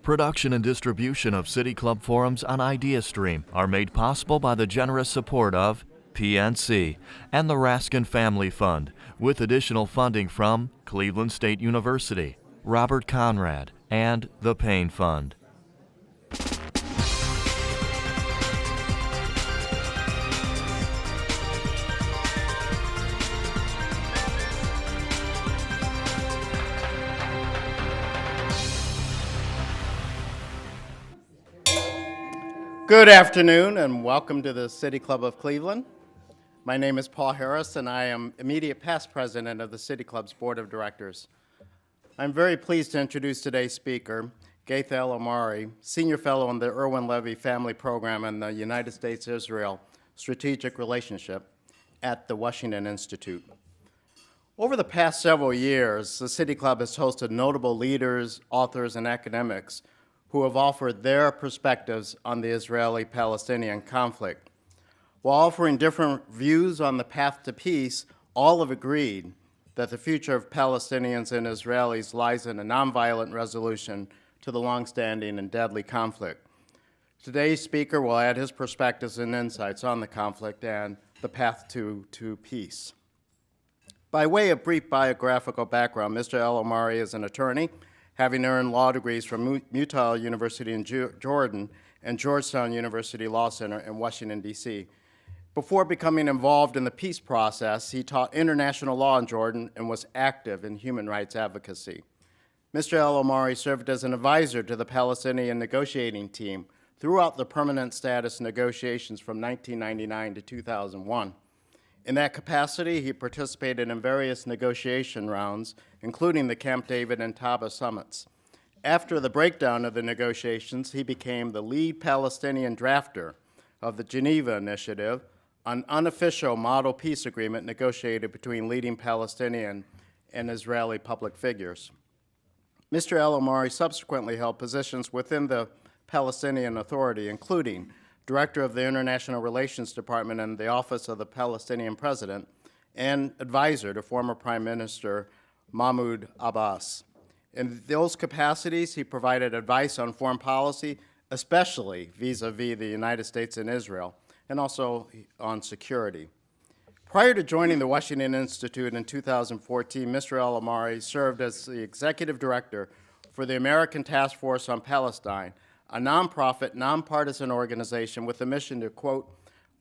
Production and distribution of City Club forums on IdeaStream are made possible by the generous support of PNC and the Raskind Family Fund, with additional funding from Cleveland State University, Robert Conrad, and the Payne Fund. Good afternoon and welcome to the City Club of Cleveland. My name is Paul Harris and I am immediate past president of the City Club's Board of Directors. I'm very pleased to introduce today's speaker, Ghaith al-Omari, Senior Fellow in the Irwin Levy Family Program in the U.S. Israel Strategic Relationship at the Washington Institute. Over the past several years, the City Club has hosted notable leaders, authors, and academics who have offered their perspectives on the Israeli-Palestinian conflict. While offering different views on the path to peace, all have agreed that the future of Palestinians and Israelis lies in a nonviolent resolution to the longstanding and deadly conflict. Today's speaker will add his perspectives and insights on the conflict and the path to peace. By way of brief biographical background, Mr. al-Omari is an attorney, having earned law degrees from Utah University in Jordan and Georgetown University Law Center in Washington, D.C. Before becoming involved in the peace process, he taught international law in Jordan and was active in human rights advocacy. Mr. al-Omari served as an advisor to the Palestinian negotiating team throughout the permanent status negotiations from 1999 to 2001. In that capacity, he participated in various negotiation rounds, including the Camp David and Taba summits. After the breakdown of the negotiations, he became the lead Palestinian drafter of the Geneva Initiative, an unofficial model peace agreement negotiated between leading Palestinian and Israeli public figures. Mr. al-Omari subsequently held positions within the Palestinian Authority, including Director of the International Relations Department in the Office of the Palestinian President, and advisor to former Prime Minister Mahmoud Abbas. In those capacities, he provided advice on foreign policy, especially vis-a-vis the United States and Israel, and also on security. Prior to joining the Washington Institute in 2014, Mr. al-Omari served as the executive director for the American Task Force on Palestine, a nonprofit, nonpartisan organization with a mission to, quote,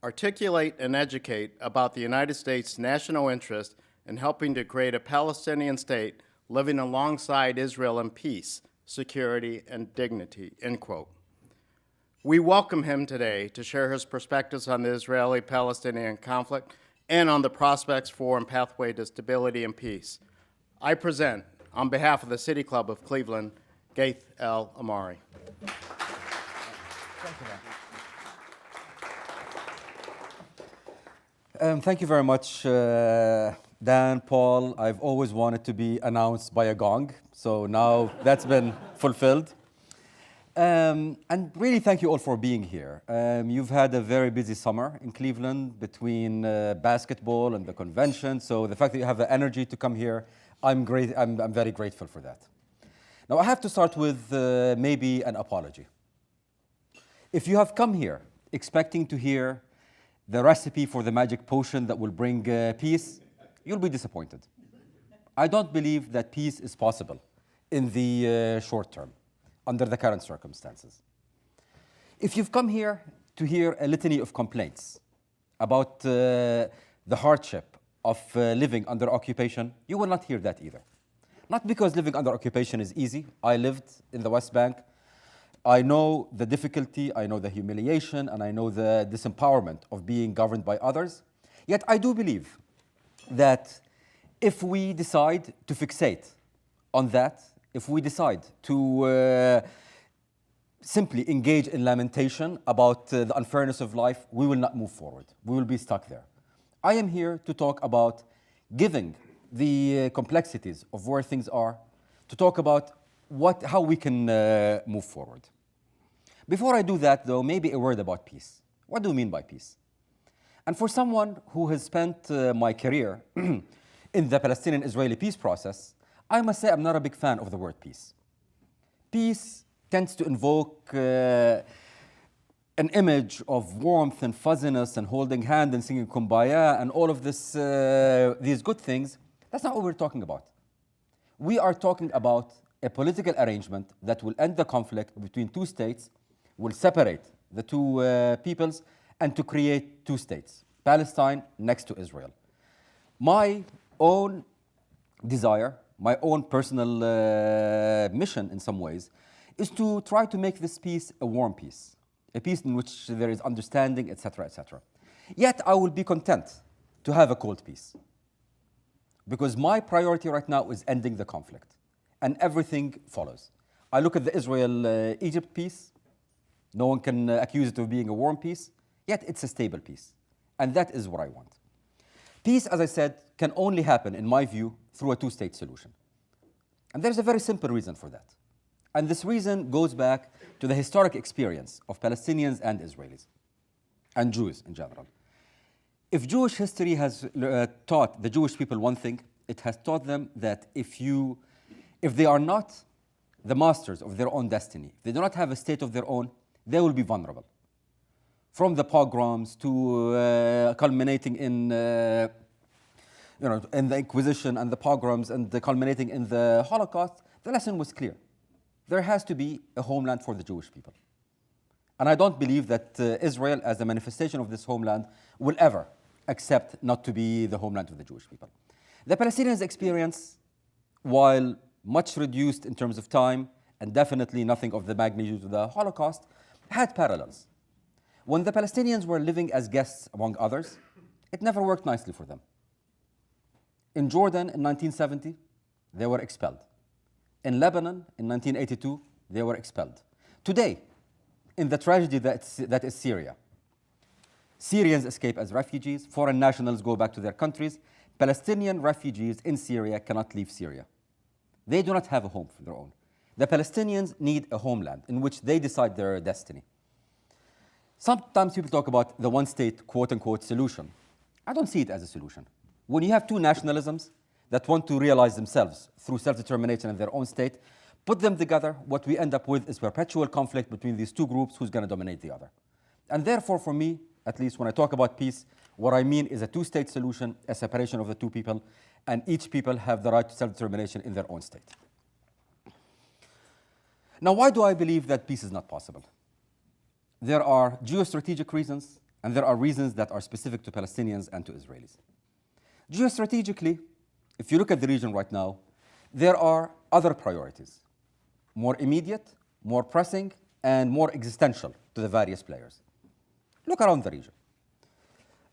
articulate and educate about the United States' national interest in helping to create a Palestinian state living alongside Israel in peace, security, and dignity, end quote. We welcome him today to share his perspectives on the Israeli-Palestinian conflict and on the prospects for and pathway to stability and peace. I present, on behalf of the City Club of Cleveland, Ghaith al-Omari. Thank you very much, Dan, Paul. I've always wanted to be announced by a gong, so now that's been fulfilled. And really thank you all for being here. You've had a very busy summer in Cleveland between basketball and the convention, so the fact that you have the energy to come here, I'm very grateful for that. Now I have to start with maybe an apology. If you have come here expecting to hear the recipe for the magic potion that will bring peace, you'll be disappointed. I don't believe that peace is possible in the short term, under the current circumstances. If you've come here to hear a litany of complaints about the hardship of living under occupation, you will not hear that either. Not because living under occupation is easy. I lived in the West Bank. I know the difficulty, I know the humiliation, and I know the disempowerment of being governed by others. Yet I do believe that if we decide to fixate on that, if we decide to simply engage in lamentation about the unfairness of life, we will not move forward. We will be stuck there. I am here to talk about giving the complexities of where things are, to talk about how we can move forward. Before I do that, though, maybe a word about peace. What do we mean by peace? And for someone who has spent my career in the Palestinian-Israeli peace process, I must say I'm not a big fan of the word peace. Peace tends to invoke an image of warmth and fuzziness and holding hand and singing kumbaya and all of this, these good things. That's not what we're talking about. We are talking about a political arrangement that will end the conflict between two states, will separate the two peoples, and to create two states, Palestine next to Israel. My own desire, my own personal mission in some ways, is to try to make this peace a warm peace, a peace in which there is understanding, etc., etc. Yet I will be content to have a cold peace, because my priority right now is ending the conflict, and everything follows. I look at the Israel-Egypt peace. No one can accuse it of being a warm peace, yet it's a stable peace, and that is what I want. Peace, as I said, can only happen, in my view, through a two-state solution. And there's a very simple reason for that. And this reason goes back to the historic experience of Palestinians and Israelis, and Jews in general. If Jewish history has taught the Jewish people one thing, it has taught them that if they are not the masters of their own destiny, if they do not have a state of their own, they will be vulnerable. From the pogroms to culminating in, in the Inquisition and the pogroms and culminating in the Holocaust, the lesson was clear. There has to be a homeland for the Jewish people. And I don't believe that Israel, as a manifestation of this homeland, will ever accept not to be the homeland of the Jewish people. The Palestinians' experience, while much reduced in terms of time, and definitely nothing of the magnitude of the Holocaust, had parallels. When the Palestinians were living as guests among others, it never worked nicely for them. In Jordan in 1970, they were expelled. In Lebanon in 1982, they were expelled. Today, in the tragedy that is Syria, Syrians escape as refugees, foreign nationals go back to their countries. Palestinian refugees in Syria cannot leave Syria. They do not have a home of their own. The Palestinians need a homeland in which they decide their destiny. Sometimes people talk about the one-state, quote-unquote, solution. I don't see it as a solution. When you have two nationalisms that want to realize themselves through self-determination in their own state, put them together, what we end up with is perpetual conflict between these two groups, who's going to dominate the other. And therefore, for me, at least when I talk about peace, what I mean is a two-state solution, a separation of the two people, and each people have the right to self-determination in their own state. Now, why do I believe that peace is not possible? There are geostrategic reasons, and there are reasons that are specific to Palestinians and to Israelis. Geostrategically, if you look at the region right now, there are other priorities, more immediate, more pressing, and more existential to the various players. Look around the region.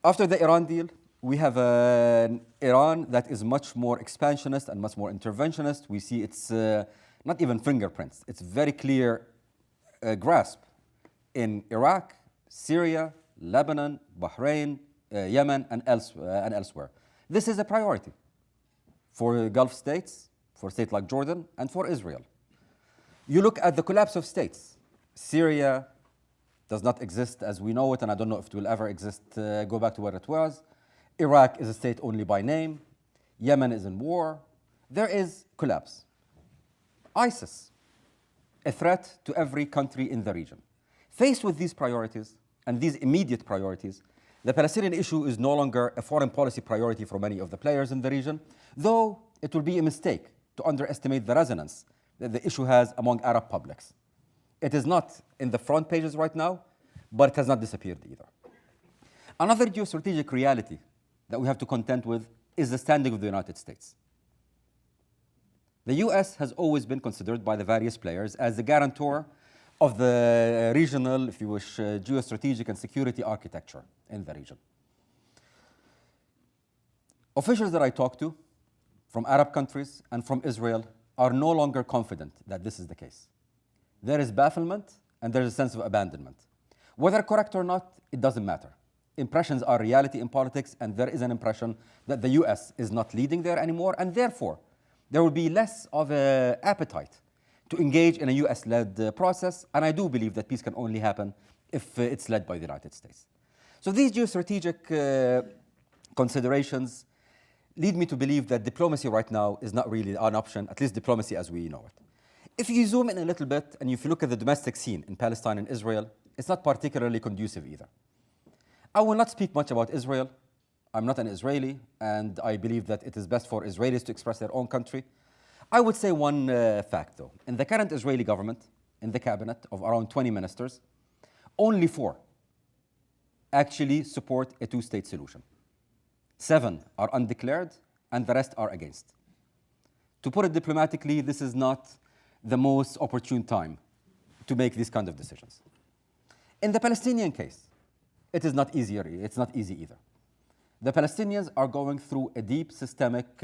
After the Iran deal, we have an Iran that is much more expansionist and much more interventionist. We see its not even fingerprints, it's very clear grasp in Iraq, Syria, Lebanon, Bahrain, Yemen, and elsewhere. This is a priority for Gulf states, for a state like Jordan, and for Israel. You look at the collapse of states. Syria does not exist as we know it, and I don't know if it will ever exist, go back to where it was. Iraq is a state only by name. Yemen is in war. There is collapse. ISIS, a threat to every country in the region. Faced with these priorities and these immediate priorities, the Palestinian issue is no longer a foreign policy priority for many of the players in the region, though it will be a mistake to underestimate the resonance that the issue has among Arab publics. It is not in the front pages right now, but it has not disappeared either. Another geostrategic reality that we have to contend with is the standing of the United States. The U.S. has always been considered by the various players as the guarantor of the regional, if you wish, geostrategic and security architecture in the region. Officials that I talk to from Arab countries and from Israel are no longer confident that this is the case. There is bafflement and there is a sense of abandonment. Whether correct or not, it doesn't matter. Impressions are reality in politics, and there is an impression that the US is not leading there anymore, and therefore there will be less of an appetite to engage in a US-led process, and I do believe that peace can only happen if it's led by the United States. So these geostrategic considerations lead me to believe that diplomacy right now is not really an option, at least diplomacy as we know it. If you zoom in a little bit and if you look at the domestic scene in Palestine and Israel, it's not particularly conducive either. I will not speak much about Israel. I'm not an Israeli, and I believe that it is best for Israelis to express their own country. I would say one fact, though. In the current Israeli government, in the cabinet of around 20 ministers, only 4 actually support a two-state solution. 7 are undeclared, and the rest are against. To put it diplomatically, this is not the most opportune time to make these kind of decisions. In the Palestinian case, it is not easier. It's not easy either. The Palestinians are going through a deep systemic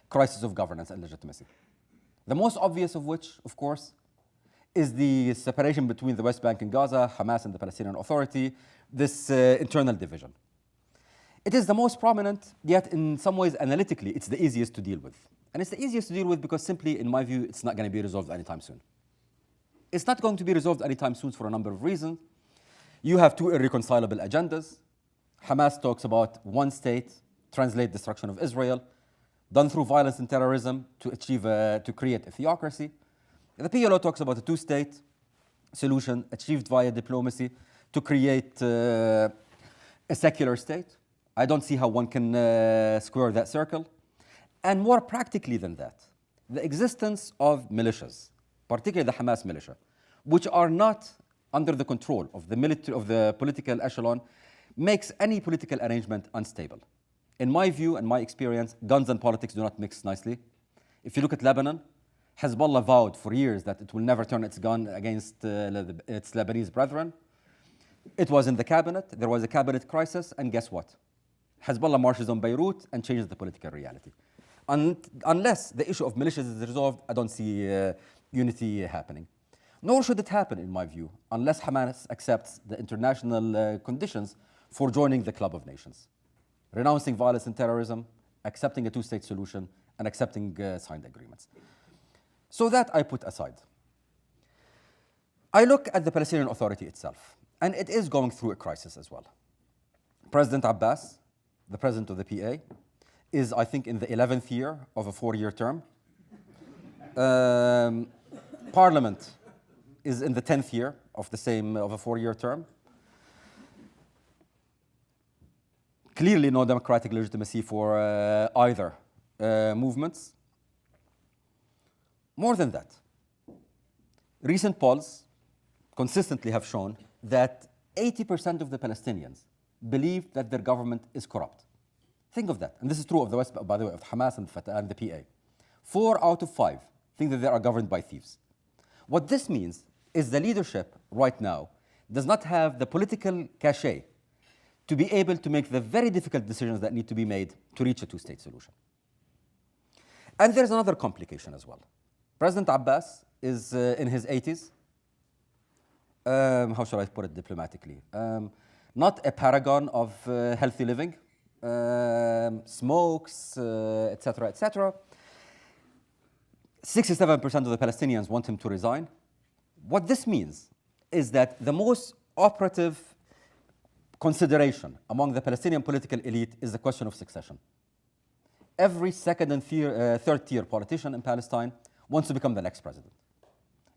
crisis of governance and legitimacy. The most obvious of which, of course, is the separation between the West Bank and Gaza, Hamas and the Palestinian Authority, this internal division. It is the most prominent, yet in some ways analytically, it's the easiest to deal with. And it's the easiest to deal with because simply, in my view, it's not going to be resolved anytime soon. It's not going to be resolved anytime soon for a number of reasons. You have 2 irreconcilable agendas. Hamas talks about one state, translate destruction of Israel, done through violence and terrorism to achieve, to create a theocracy. The PLO talks about a two-state solution achieved via diplomacy to create a secular state. I don't see how one can square that circle. And more practically than that, the existence of militias, particularly the Hamas militia, which are not under the control of the military, of the political echelon, makes any political arrangement unstable. In my view and my experience, guns and politics do not mix nicely. If you look at Lebanon, Hezbollah vowed for years that it will never turn its gun against its Lebanese brethren. It was in the cabinet, there was a cabinet crisis, and guess what? Hezbollah marches on Beirut and changes the political reality. Unless the issue of militias is resolved, I don't see unity happening. Nor should it happen, in my view, unless Hamas accepts the international conditions for joining the Club of Nations, renouncing violence and terrorism, accepting a two-state solution, and accepting signed agreements. So that I put aside. I look at the Palestinian Authority itself, and it is going through a crisis as well. President Abbas, the president of the PA, is, I think, in the 11th year of a 4-year term. Parliament is in the 10th year of a 4-year term. Clearly no democratic legitimacy for either movements. More than that, recent polls consistently have shown that 80% of the Palestinians believe that their government is corrupt. Think of that. And this is true of the West, by the way, of Hamas and Fatah and the PA. 4 out of 5 think that they are governed by thieves. What this means is the leadership right now does not have the political cachet to be able to make the very difficult decisions that need to be made to reach a two-state solution. And there's another complication as well. President Abbas is in his 80s. How shall I put it diplomatically? Not a paragon of healthy living. Smokes, etc., etc. 67% of the Palestinians want him to resign. What this means is that the most operative consideration among the Palestinian political elite is the question of succession. Every second and third-tier politician in Palestine wants to become the next president.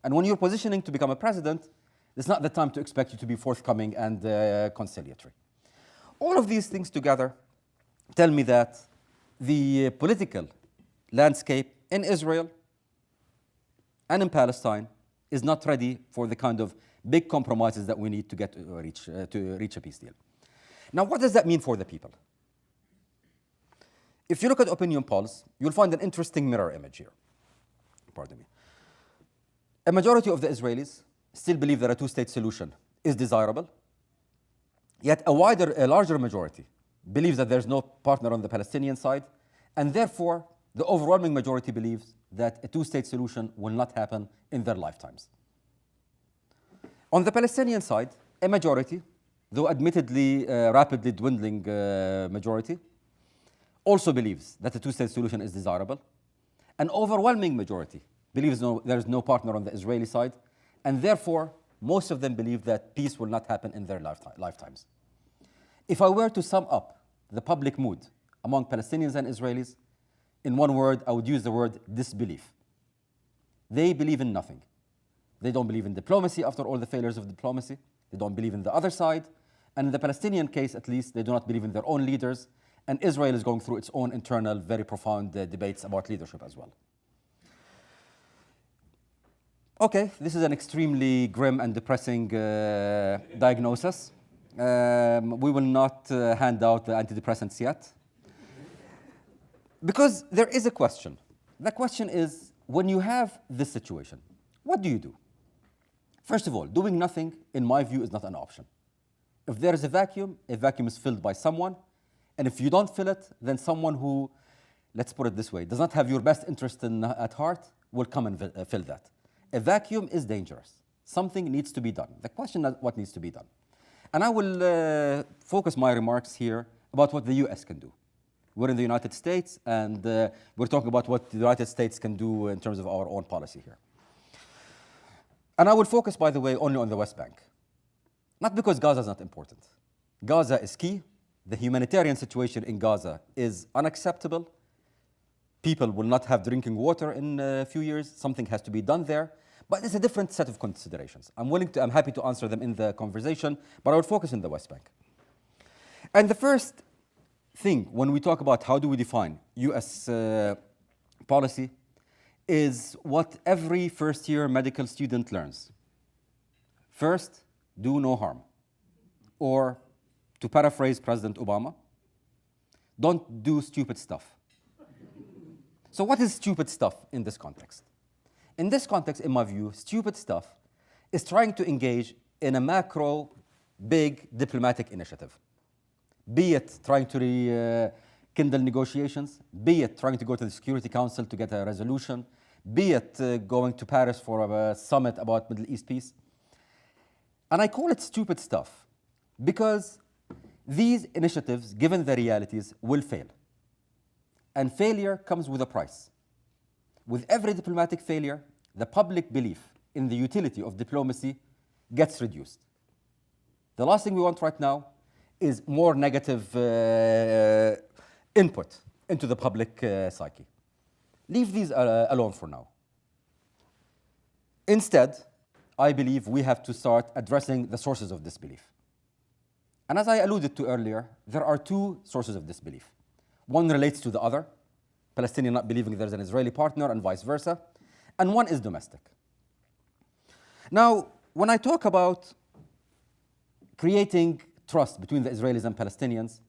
And when you're positioning to become a president, it's not the time to expect you to be forthcoming and conciliatory. All of these things together tell me that the political landscape in Israel and in Palestine is not ready for the kind of big compromises that we need to get to reach a peace deal. Now, what does that mean for the people? If you look at opinion polls, you'll find an interesting mirror image here. Pardon me. A majority of the Israelis still believe that a two-state solution is desirable, yet a larger majority believes that there's no partner on the Palestinian side, and therefore the overwhelming majority believes that a two-state solution will not happen in their lifetimes. On the Palestinian side, a majority, though admittedly rapidly dwindling majority, also believes that a two-state solution is desirable. An overwhelming majority believes there is no partner on the Israeli side, and therefore most of them believe that peace will not happen in their lifetimes. If I were to sum up the public mood among Palestinians and Israelis, in one word, I would use the word disbelief. They believe in nothing. They don't believe in diplomacy after all the failures of diplomacy. They don't believe in the other side. And in the Palestinian case, at least, they do not believe in their own leaders. And Israel is going through its own internal, very profound debates about leadership as well. Okay, this is an extremely grim and depressing diagnosis. We will not hand out the antidepressants yet. Because there is a question. The question is, when you have this situation, what do you do? First of all, doing nothing, in my view, is not an option. If there is a vacuum is filled by someone. And if you don't fill it, then someone who, let's put it this way, does not have your best interest at heart will come and fill that. A vacuum is dangerous. Something needs to be done. The question is what needs to be done. And I will focus my remarks here about what the US can do. We're in the United States, and we're talking about what the United States can do in terms of our own policy here. And I will focus, by the way, only on the West Bank. Not because Gaza is not important. Gaza is key. The humanitarian situation in Gaza is unacceptable. People will not have drinking water in a few years. Something has to be done there. But it's a different set of considerations. I'm happy to answer them in the conversation, but I will focus on the West Bank. And the first thing, when we talk about how do we define US policy, is what every first-year medical student learns. First, do no harm. Or, to paraphrase President Obama, don't do stupid stuff. So what is stupid stuff in this context? In this context, in my view, stupid stuff is trying to engage in a macro, big diplomatic initiative. Be it trying to rekindle negotiations, be it trying to go to the Security Council to get a resolution, be it going to Paris for a summit about Middle East peace. And I call it stupid stuff because these initiatives, given the realities, will fail. And failure comes with a price. With every diplomatic failure, the public belief in the utility of diplomacy gets reduced. The last thing we want right now is more negative input into the public psyche. Leave these alone for now. Instead, I believe we have to start addressing the sources of disbelief. And as I alluded to earlier, there are two sources of disbelief. One relates to the other, Palestinian not believing there's an Israeli partner and vice versa, and one is domestic. Now, when I talk about creating trust between the Israelis and Palestinians,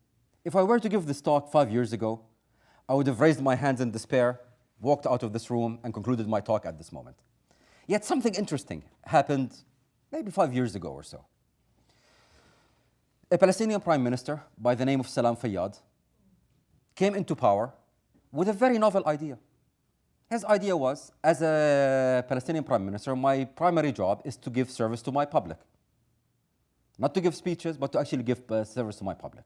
if I were to give this talk 5 years ago, I would have raised my hands in despair, walked out of this room, and concluded my talk at this moment. Yet something interesting happened maybe 5 years ago or so. A Palestinian prime minister by the name of Salam Fayyad came into power with a very novel idea. His idea was, as a Palestinian prime minister, my primary job is to give service to my public. Not to give speeches, but to actually give service to my public.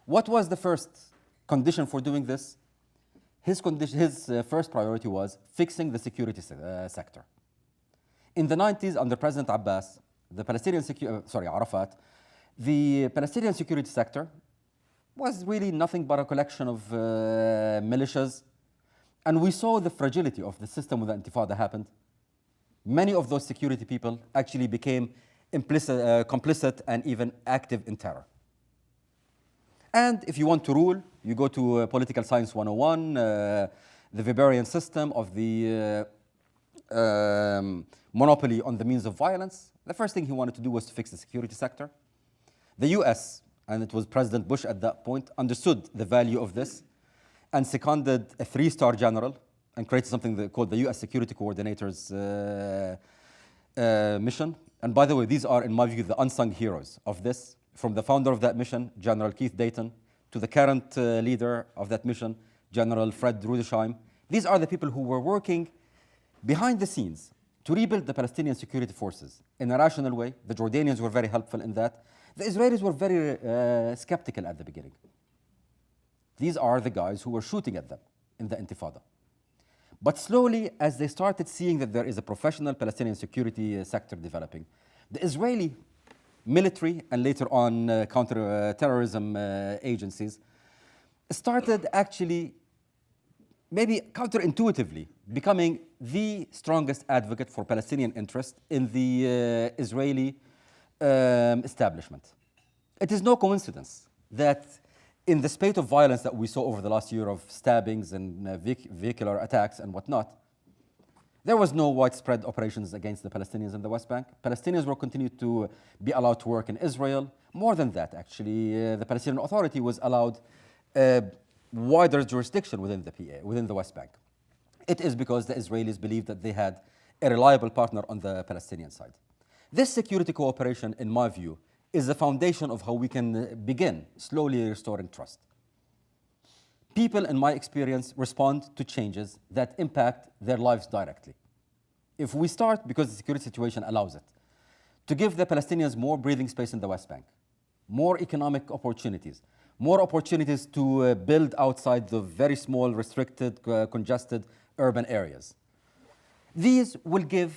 What was the first condition for doing this? His first priority was fixing the security sector. In the 90s, under President Abbas, Arafat, the Palestinian security sector was really nothing but a collection of militias. And we saw the fragility of the system when the Intifada happened. Many of those security people actually became complicit and even active in terror. And if you want to rule, you go to Political Science 101, the Weberian system of the monopoly on the means of violence. The first thing he wanted to do was to fix the security sector. The US, and it was President Bush at that point, understood the value of this and seconded a 3-star general and created something called the US Security Coordinator's mission. And by the way, these are, in my view, the unsung heroes of this. From the founder of that mission, General Keith Dayton, to the current leader of that mission, General Fred Rudesheim. These are the people who were working behind the scenes to rebuild the Palestinian security forces in a rational way. The Jordanians were very helpful in that. The Israelis were very skeptical at the beginning. These are the guys who were shooting at them in the Intifada. But slowly, as they started seeing that there is a professional Palestinian security sector developing, the Israeli military and later on counter-terrorism agencies started actually, maybe counterintuitively, becoming the strongest advocate for Palestinian interest in the Israeli establishment. It is no coincidence that in the spate of violence that we saw over the last year of stabbings and vehicular attacks and whatnot, there was no widespread operations against the Palestinians in the West Bank. Palestinians were continued to be allowed to work in Israel. More than that, actually, the Palestinian Authority was allowed wider jurisdiction within the PA, within the West Bank. It is because the Israelis believed that they had a reliable partner on the Palestinian side. This security cooperation, in my view, is the foundation of how we can begin slowly restoring trust. People, in my experience, respond to changes that impact their lives directly. If we start, because the security situation allows it, to give the Palestinians more breathing space in the West Bank, more economic opportunities, more opportunities to build outside the very small, restricted, congested urban areas. These will give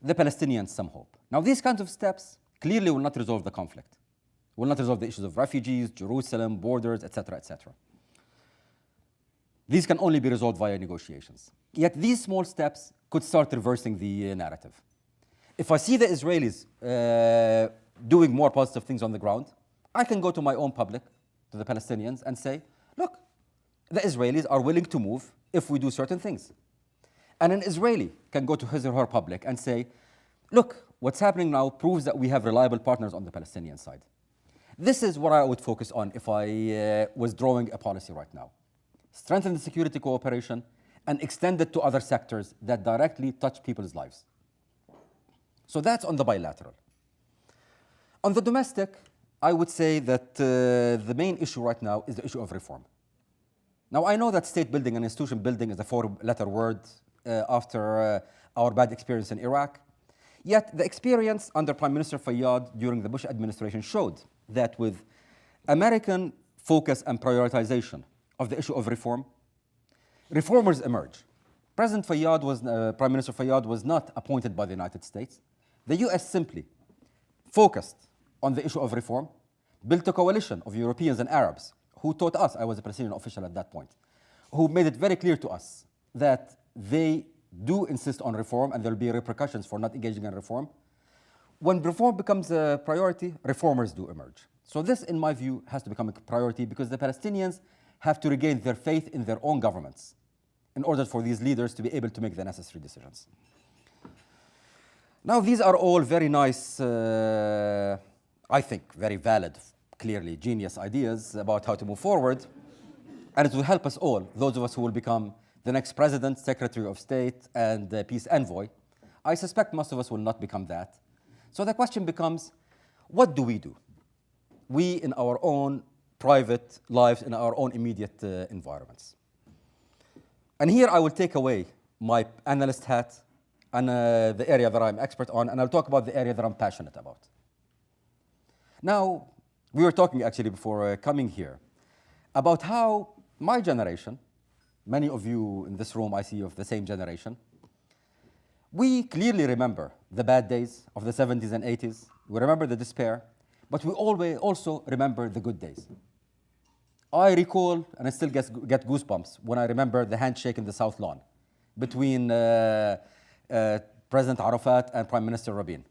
the Palestinians some hope. Now, these kinds of steps clearly will not resolve the conflict, will not resolve the issues of refugees, Jerusalem, borders, etc., etc. These can only be resolved via negotiations. Yet these small steps could start reversing the narrative. If I see the Israelis doing more positive things on the ground, I can go to my own public, to the Palestinians, and say, look, the Israelis are willing to move if we do certain things. And an Israeli can go to his or her public and say, look, what's happening now proves that we have reliable partners on the Palestinian side. This is what I would focus on if I was drawing a policy right now. Strengthen the security cooperation and extend it to other sectors that directly touch people's lives. So that's on the bilateral. On the domestic, I would say that the main issue right now is the issue of reform. Now, I know that state building and institution building is a four-letter word after our bad experience in Iraq. Yet the experience under Prime Minister Fayyad during the Bush administration showed that with American focus and prioritization of the issue of reform, reformers emerge. President Fayyad was, Prime Minister Fayyad was not appointed by the United States. The US simply focused on the issue of reform, built a coalition of Europeans and Arabs who taught us, I was a Palestinian official at that point, who made it very clear to us that they do insist on reform and there will be repercussions for not engaging in reform. When reform becomes a priority, reformers do emerge. So this, in my view, has to become a priority because the Palestinians have to regain their faith in their own governments in order for these leaders to be able to make the necessary decisions. Now, these are all very nice, I think, very valid, clearly genius ideas about how to move forward. And it will help us all, those of us who will become the next president, secretary of state, and peace envoy. I suspect most of us will not become that. So the question becomes, what do? We in our own private lives, in our own immediate environments. And here I will take away my analyst hat and the area that I'm expert on, and I'll talk about the area that I'm passionate about. Now, we were talking actually before coming here about how my generation, many of you in this room I see of the same generation, we clearly remember the bad days of the 70s and 80s. We remember the despair, but we always also remember the good days. I recall, and I still get goosebumps when I remember the handshake in the South Lawn between President Arafat and Prime Minister Rabin.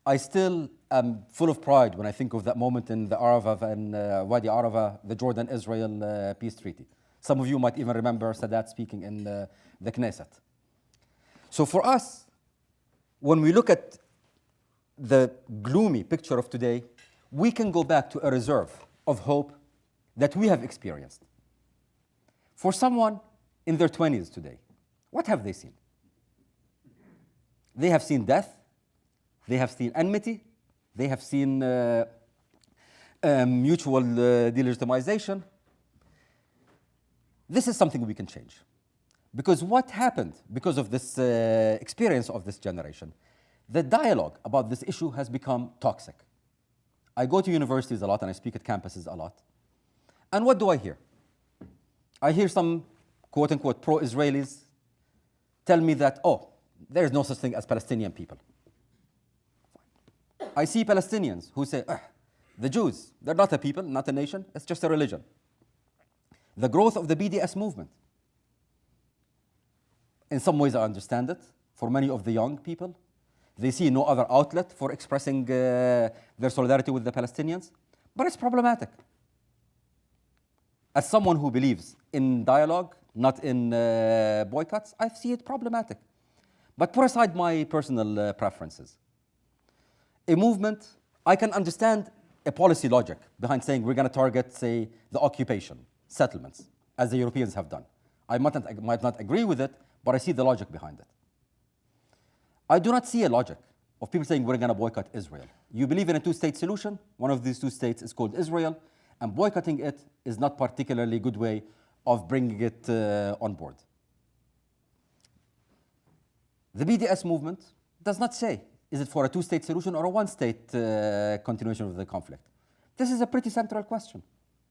I still am full of pride when I think of that moment in the Arava and Wadi Arava, the Jordan-Israel peace treaty. Some of you might even remember Sadat speaking in the Knesset. So for us, when we look at the gloomy picture of today, we can go back to a reserve of hope that we have experienced. For someone in their 20s today, what have they seen? They have seen death, they have seen enmity, they have seen mutual delegitimization. This is something we can change. Because what happened because of this experience of this generation, the dialogue about this issue has become toxic. I go to universities a lot and I speak at campuses a lot. And what do I hear? I hear some quote-unquote pro-Israelis tell me that, oh, there is no such thing as Palestinian people. I see Palestinians who say, the Jews, they're not a people, not a nation, it's just a religion. The growth of the BDS movement. In some ways, I understand it. For many of the young people, they see no other outlet for expressing their solidarity with the Palestinians, but it's problematic. As someone who believes in dialogue, not in boycotts, I see it problematic. But put aside my personal preferences. A movement, I can understand a policy logic behind saying we're going to target, say, the occupation, settlements, as the Europeans have done. I might not agree with it, but I see the logic behind it. I do not see a logic of people saying we're going to boycott Israel. You believe in a two-state solution. One of these two states is called Israel, and boycotting it is not particularly good way of bringing it on board. The BDS movement does not say, is it for a two-state solution or a one-state continuation of the conflict? This is a pretty central question.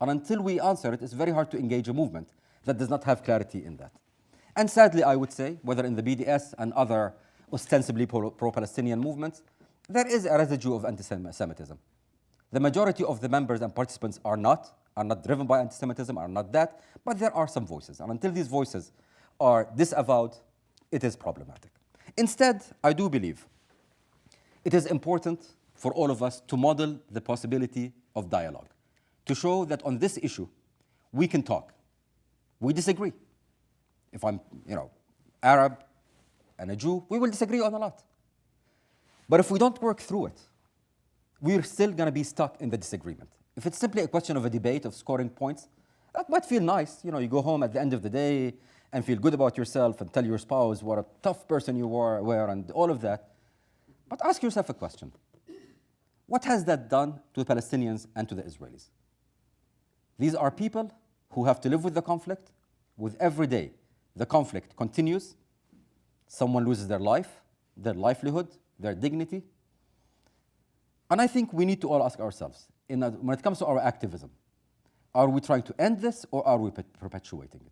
And until we answer it, it's very hard to engage a movement that does not have clarity in that. And sadly, I would say, whether in the BDS and other ostensibly pro-Palestinian movements, there is a residue of anti-Semitism. The majority of the members and participants are not driven by anti-Semitism, are not that, but there are some voices. And until these voices are disavowed, it is problematic. Instead, I do believe it is important for all of us to model the possibility of dialogue, to show that on this issue, we can talk. We disagree. If I'm, Arab and a Jew, we will disagree on a lot. But if we don't work through it, we're still going to be stuck in the disagreement. If it's simply a question of a debate, of scoring points, that might feel nice. You go home at the end of the day and feel good about yourself and tell your spouse what a tough person you were and all of that. But ask yourself a question. What has that done to the Palestinians and to the Israelis? These are people who have to live with the conflict. With every day, the conflict continues. Someone loses their life, their livelihood, their dignity. And I think we need to all ask ourselves, when it comes to our activism, are we trying to end this or are we perpetuating it?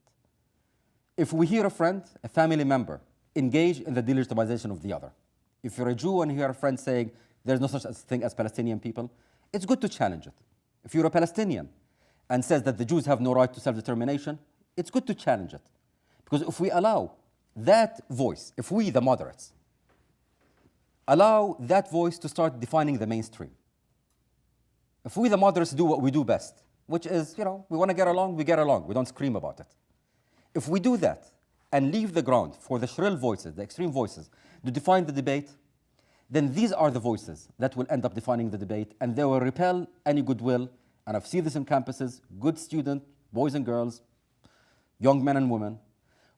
If we hear a friend, a family member, engage in the delegitimization of the other, if you're a Jew and you hear a friend saying there's no such thing as Palestinian people, it's good to challenge it. If you're a Palestinian and says that the Jews have no right to self-determination, it's good to challenge it. Because if we allow that voice, if we, the moderates, allow that voice to start defining the mainstream, if we, the moderates, do what we do best, which is, we want to get along, we don't scream about it. If we do that and leave the ground for the shrill voices, the extreme voices, to define the debate, then these are the voices that will end up defining the debate, and they will repel any goodwill. And I've seen this in campuses, good students, boys and girls, young men and women,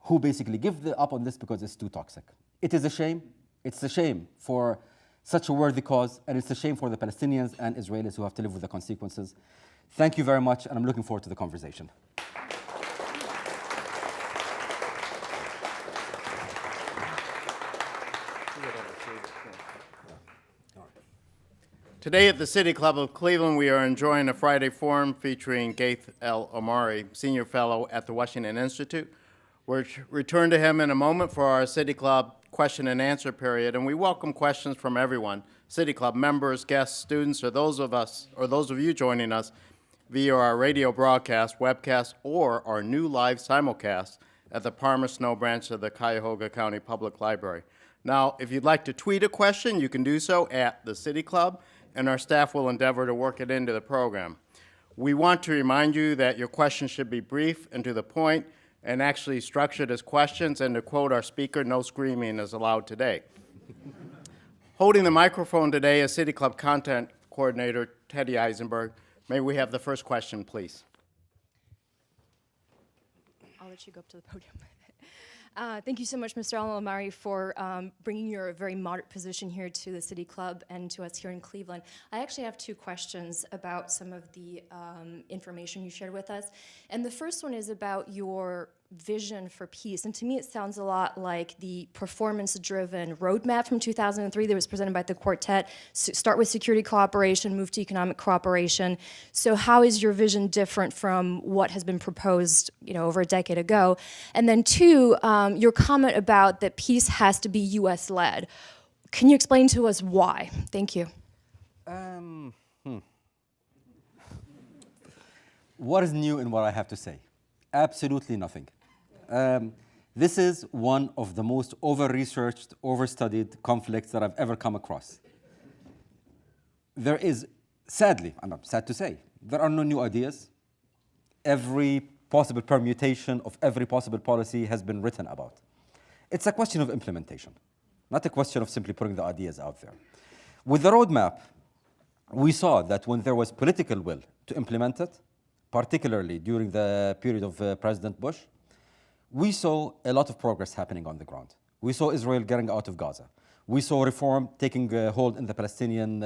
who basically give up on this because it's too toxic. It is a shame. It's a shame for such a worthy cause, and it's a shame for the Palestinians and Israelis who have to live with the consequences. Thank you very much, and I'm looking forward to the conversation. Today at the City Club of Cleveland, we are enjoying a Friday forum featuring Ghaith al-Omari, Senior Fellow at the Washington Institute. We'll return to him in a moment for our City Club question and answer period, and we welcome questions from everyone, City Club members, guests, students, or those of you joining us via our radio broadcast, webcast, or our new live simulcast at the Parma Snow branch of the Cuyahoga County Public Library. Now, if you'd like to tweet a question, you can do so at the City Club, and our staff will endeavor to work it into the program. We want to remind you that your questions should be brief and to the point and actually structured as questions, and to quote our speaker, no screaming is allowed today. Holding the microphone today is City Club Content Coordinator Teddy Eisenberg. May we have the first question, please? I'll let you go up to the podium. Thank you so much, Mr. al-Omari, for bringing your very moderate position here to the City Club and to us here in Cleveland. I actually have two questions about some of the information you shared with us. And the first one is about your vision for peace. And to me, it sounds a lot like the performance-driven roadmap from 2003 that was presented by the quartet. Start with security cooperation, move to economic cooperation. So how is your vision different from what has been proposed, over a decade ago? And then two, your comment about that peace has to be U.S.-led. Can you explain to us why? Thank you. What is new in what I have to say? Absolutely nothing. This is one of the most over-researched, over-studied conflicts that I've ever come across. There is, sadly, I'm sad to say, there are no new ideas. Every possible permutation of every possible policy has been written about. It's a question of implementation, not a question of simply putting the ideas out there. With the roadmap, we saw that when there was political will to implement it, particularly during the period of President Bush, we saw a lot of progress happening on the ground. We saw Israel getting out of Gaza. We saw reform taking hold in the Palestinian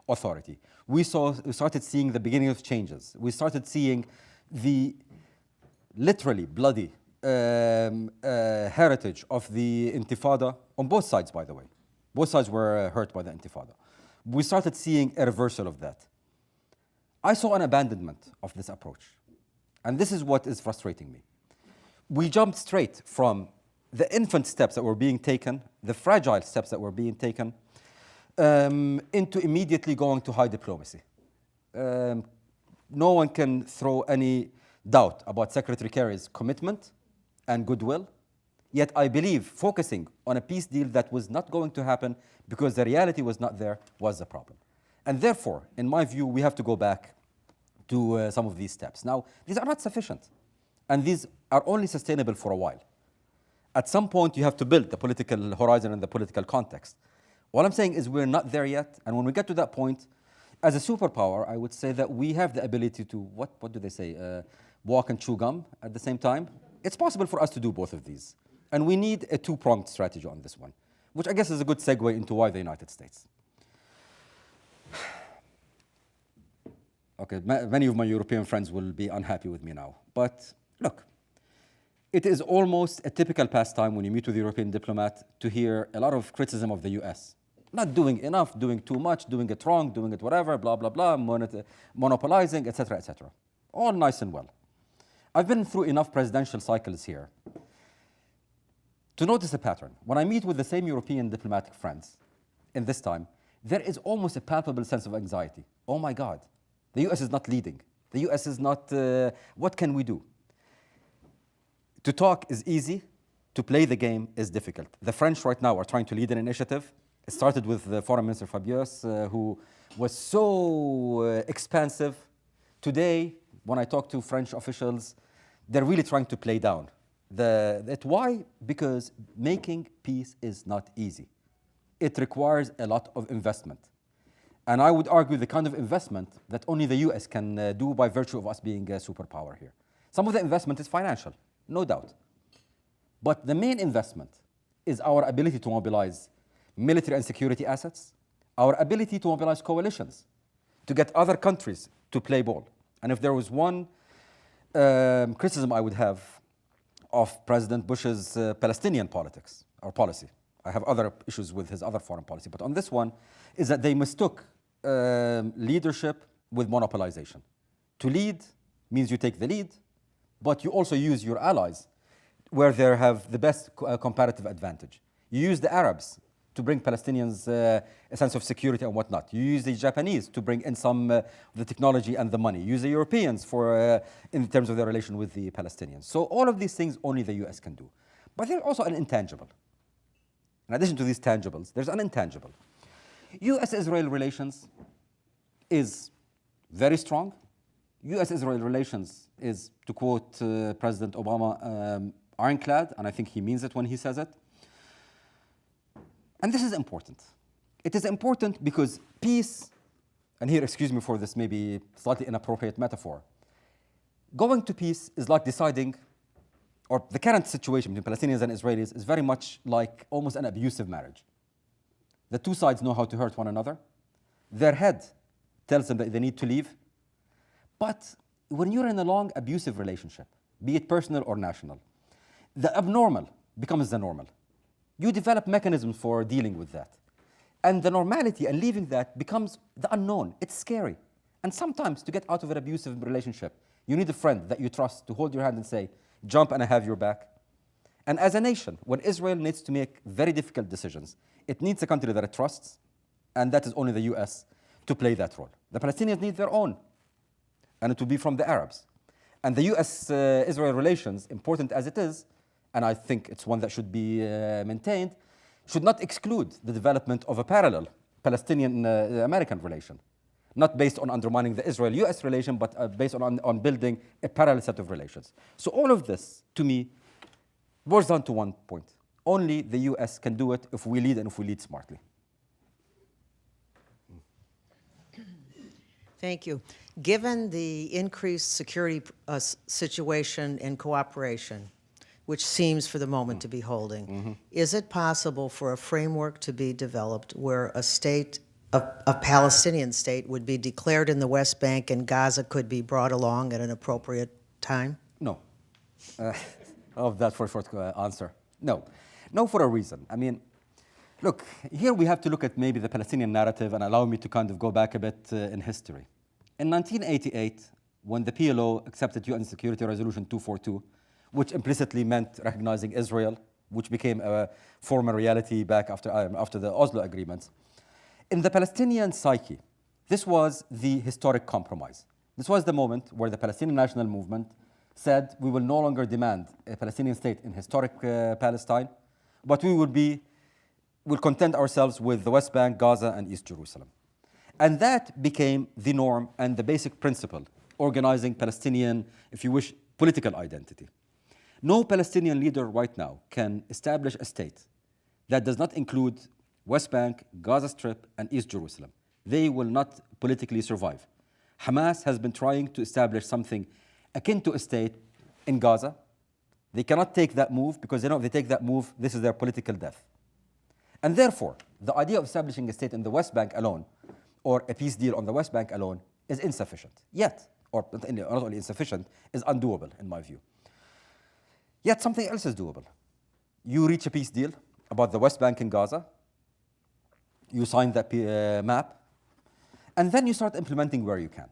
Authority. We started seeing the beginning of changes. We started seeing the literally bloody heritage of the Intifada on both sides, by the way. Both sides were hurt by the Intifada. We started seeing a reversal of that. I saw an abandonment of this approach. And this is what is frustrating me. We jumped straight from the infant steps that were being taken, the fragile steps that were being taken, into immediately going to high diplomacy. No one can throw any doubt about Secretary Kerry's commitment and goodwill. Yet I believe focusing on a peace deal that was not going to happen because the reality was not there was the problem. And therefore, in my view, we have to go back to some of these steps. Now, these are not sufficient, and these are only sustainable for a while. At some point, you have to build the political horizon and the political context. All I'm saying is we're not there yet, and when we get to that point, as a superpower, I would say that we have the ability to, what do they say, walk and chew gum at the same time. It's possible for us to do both of these. And we need a two-pronged strategy on this one, which I guess is a good segue into why the United States. Okay, many of my European friends will be unhappy with me now. But look, it is almost a typical pastime when you meet with a European diplomat to hear a lot of criticism of the US. Not doing enough, doing too much, doing it wrong, doing it whatever, blah, blah, blah, monopolizing, etc., etc. All nice and well. I've been through enough presidential cycles here to notice a pattern. When I meet with the same European diplomatic friends in this time, there is almost a palpable sense of anxiety. Oh my God, the US is not leading. The US is not, what can we do? To talk is easy, to play the game is difficult. The French right now are trying to lead an initiative. It started with the Foreign Minister Fabius, who was so expansive. Today, when I talk to French officials, they're really trying to play down. Why? Because making peace is not easy. It requires a lot of investment. And I would argue the kind of investment that only the US can do by virtue of us being a superpower here. Some of the investment is financial, no doubt. But the main investment is our ability to mobilize military and security assets, our ability to mobilize coalitions, to get other countries to play ball. And if there was one criticism I would have of President Bush's Palestinian politics or policy, I have other issues with his other foreign policy, but on this one, is that they mistook leadership with monopolization. To lead means you take the lead, but you also use your allies where they have the best comparative advantage. You use the Arabs to bring Palestinians a sense of security and whatnot. You use the Japanese to bring in some of the technology and the money. You use the Europeans for in terms of their relation with the Palestinians. So all of these things only the US can do. But there's also an intangible. In addition to these tangibles, there's an intangible. U.S. Israel relations is very strong. U.S. Israel relations is, to quote President Obama, ironclad, and I think he means it when he says it. And this is important. It is important because peace, and here, excuse me for this maybe slightly inappropriate metaphor, going to peace is like deciding, or the current situation between Palestinians and Israelis is very much like almost an abusive marriage. The two sides know how to hurt one another. Their head tells them that they need to leave. But when you're in a long abusive relationship, be it personal or national, the abnormal becomes the normal. You develop mechanisms for dealing with that. And the normality and leaving that becomes the unknown. It's scary. And sometimes to get out of an abusive relationship, you need a friend that you trust to hold your hand and say, jump and I have your back. And as a nation, when Israel needs to make very difficult decisions, it needs a country that it trusts, and that is only the US to play that role. The Palestinians need their own, and it will be from the Arabs. And the US-Israel relations, important as it is, and I think it's one that should be maintained, should not exclude the development of a parallel Palestinian-American relation, not based on undermining the Israel-U.S. relation, but based on building a parallel set of relations. So all of this, to me, boils down to one point. Only the U.S. can do it if we lead and if we lead smartly. Thank you. Given the increased security situation and cooperation, which seems for the moment to be holding, is it possible for a framework to be developed where a state, a Palestinian state, would be declared in the West Bank and Gaza could be brought along at an appropriate time? No. Of that for a short answer. No. No, for a reason. I mean, look, here we have to look at maybe the Palestinian narrative and allow me to kind of go back a bit in history. In 1988, when the PLO accepted UN Security Resolution 242, which implicitly meant recognizing Israel, which became a former reality back after the Oslo agreements, in the Palestinian psyche, this was the historic compromise. This was the moment where the Palestinian National Movement said, we will no longer demand a Palestinian state in historic Palestine, but we will content ourselves with the West Bank, Gaza, and East Jerusalem. And that became the norm and the basic principle, organizing Palestinian, if you wish, political identity. No Palestinian leader right now can establish a state that does not include West Bank, Gaza Strip, and East Jerusalem. They will not politically survive. Hamas has been trying to establish something akin to a state in Gaza. They cannot take that move because they know if they take that move, this is their political death. And therefore, the idea of establishing a state in the West Bank alone, or a peace deal on the West Bank alone, is insufficient. Yet, or not only insufficient, is undoable in my view. Yet something else is doable. You reach a peace deal about the West Bank and Gaza, you sign that map, and then you start implementing where you can.